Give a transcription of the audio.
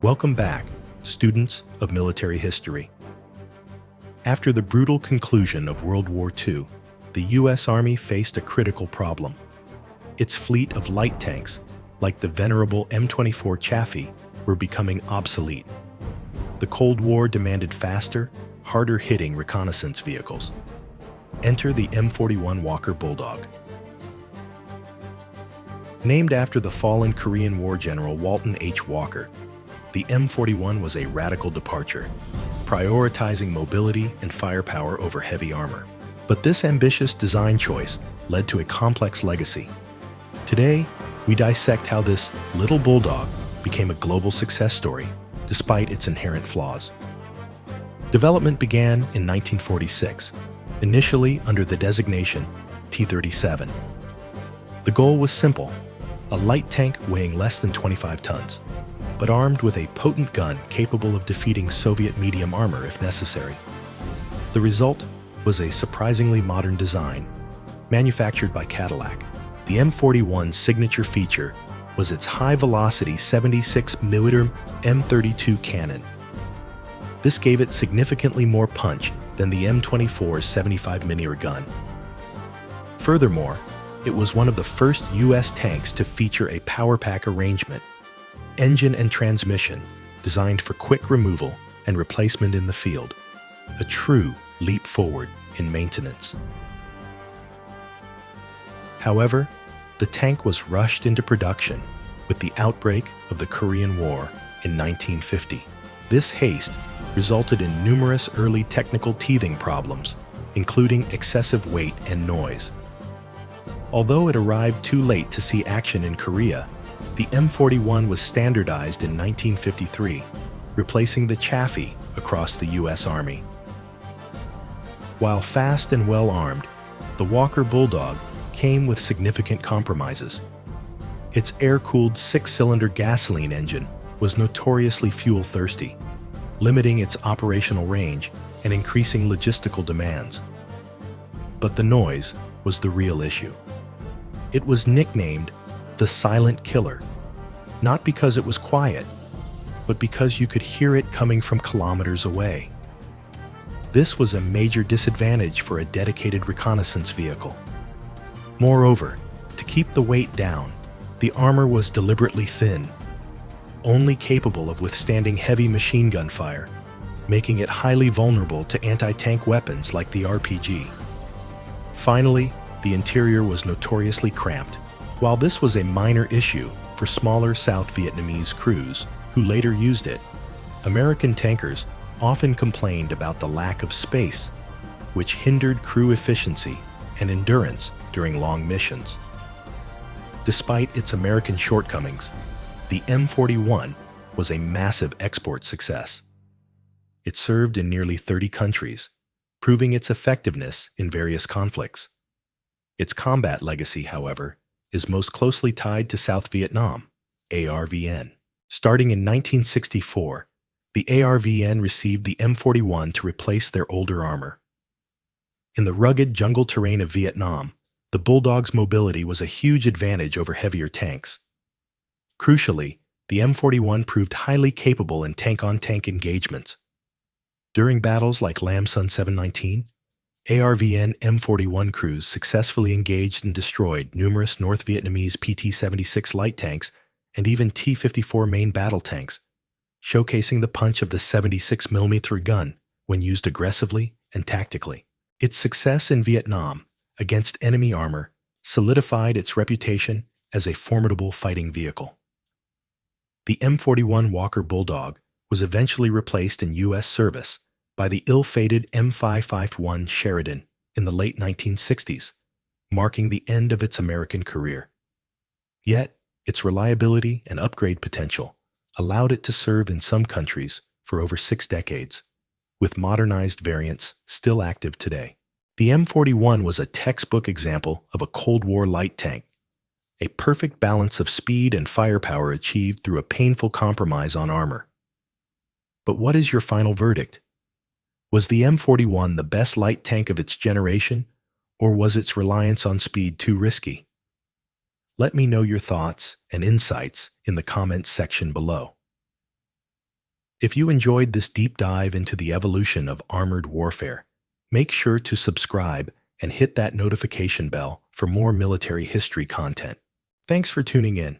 Welcome back, students of military history. After the brutal conclusion of World War II, the U.S. Army faced a critical problem. Its fleet of light tanks, like the venerable M24 Chaffee, were becoming obsolete. The Cold War demanded faster, harder-hitting reconnaissance vehicles. Enter the M41 Walker Bulldog. Named after the fallen Korean War General Walton H. Walker, the M41 was a radical departure, prioritizing mobility and firepower over heavy armor. But this ambitious design choice led to a complex legacy. Today, we dissect how this little bulldog became a global success story, despite its inherent flaws. Development began in 1946, initially under the designation T-37. The goal was simple: a light tank weighing less than 25 tons, but armed with a potent gun capable of defeating Soviet medium armor if necessary. The result was a surprisingly modern design, manufactured by Cadillac. The M41's signature feature was its high-velocity 76mm M32 cannon. This gave it significantly more punch than the M24's 75mm gun. Furthermore, it was one of the first U.S. tanks to feature a power pack arrangement, engine and transmission designed for quick removal and replacement in the field, a true leap forward in maintenance. However, the tank was rushed into production with the outbreak of the Korean War in 1950. This haste resulted in numerous early technical teething problems, including excessive weight and noise. Although it arrived too late to see action in Korea, the M41 was standardized in 1953, replacing the Chaffee across the U.S. Army. While fast and well-armed, the Walker Bulldog came with significant compromises. Its air-cooled six-cylinder gasoline engine was notoriously fuel-thirsty, limiting its operational range and increasing logistical demands. But the noise was the real issue. It was nicknamed the Silent Killer, not because it was quiet, but because you could hear it coming from kilometers away. This was a major disadvantage for a dedicated reconnaissance vehicle. Moreover, to keep the weight down, the armor was deliberately thin, only capable of withstanding heavy machine gun fire, making it highly vulnerable to anti-tank weapons like the RPG. Finally, the interior was notoriously cramped. While this was a minor issue for smaller South Vietnamese crews who later used it, American tankers often complained about the lack of space, which hindered crew efficiency and endurance during long missions. Despite its American shortcomings, the M41 was a massive export success. It served in nearly 30 countries, proving its effectiveness in various conflicts. Its combat legacy, however, is most closely tied to South Vietnam, ARVN. Starting in 1964, the ARVN received the M41 to replace their older armor. In the rugged jungle terrain of Vietnam, the Bulldog's mobility was a huge advantage over heavier tanks. Crucially, the M41 proved highly capable in tank-on-tank engagements. During battles like Lam Son 719, ARVN M41 crews successfully engaged and destroyed numerous North Vietnamese PT-76 light tanks and even T-54 main battle tanks, showcasing the punch of the 76mm gun when used aggressively and tactically. Its success in Vietnam against enemy armor solidified its reputation as a formidable fighting vehicle. The M41 Walker Bulldog was eventually replaced in U.S. service by the ill-fated M551 Sheridan in the late 1960s, marking the end of its American career. Yet, its reliability and upgrade potential allowed it to serve in some countries for over 6 decades, with modernized variants still active today. The M41 was a textbook example of a Cold War light tank, a perfect balance of speed and firepower achieved through a painful compromise on armor. But what is your final verdict? Was the M41 the best light tank of its generation, or was its reliance on speed too risky? Let me know your thoughts and insights in the comments section below. If you enjoyed this deep dive into the evolution of armored warfare, make sure to subscribe and hit that notification bell for more military history content. Thanks for tuning in.